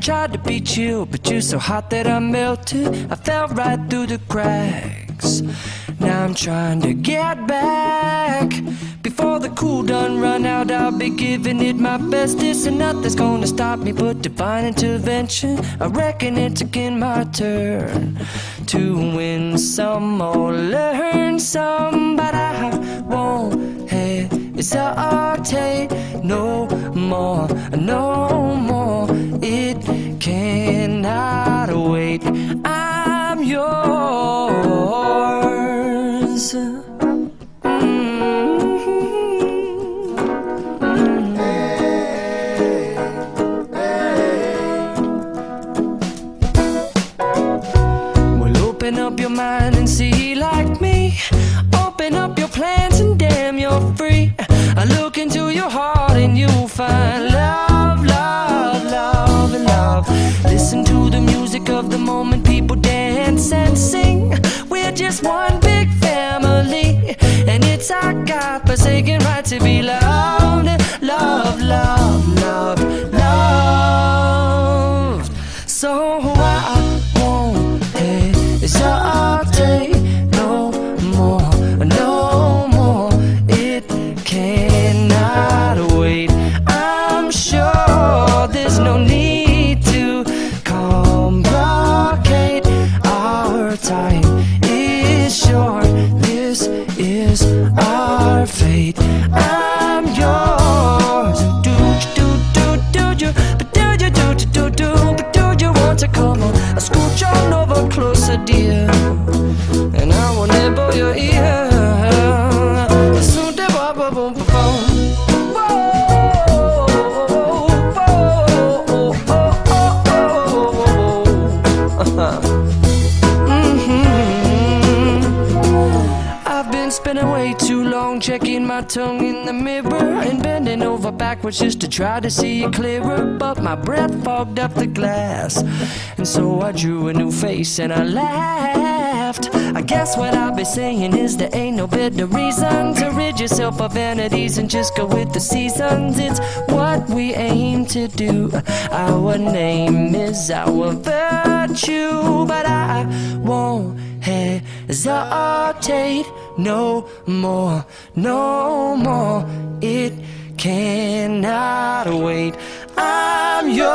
tried to be chill, but you're so hot that I melted. I fell right through the cracks. Now I'm trying to get back. Before the cool done run out, I'll be giving it my bestest, and nothing's gonna stop me but divine intervention. I reckon it's again my turn to win some or learn some, but I won't hesitate no more, no more. It cannot wait. I'm yours. Open up your mind and see like me. Open up your plans and damn, you're free. I look into your heart and you'll find love, love, love, and love. Listen to the music of the moment, people dance and sing. We're just one big family, and it's our God-forsaken right to be loved. Love, love, love, loved. So I won't hesitate no more, no more. It cannot wait. I'm sure there's no need to complicate. Our time is short. This is our fate. I'm yours. Do you, but do you, but do you want to come on? I scooch on over closer, dear, and I will nibble your ear. I've been spending way too long checking my tongue in the mirror and bending over backwards just to try to see it clearer, but my breath fogged up the glass, and so I drew a new face and I laughed. I guess what I'll be saying is there ain't no better reason to rid yourself of vanities and just go with the seasons. It's what we aim to do. Our name is our virtue, but I won't hesitate no more, no more. It cannot wait. I'm yours.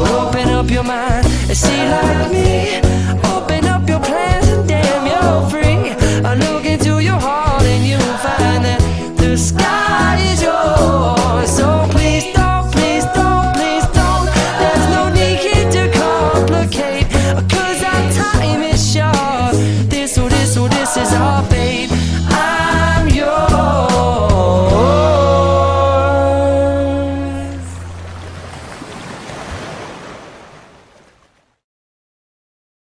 Open up your mind and see like me.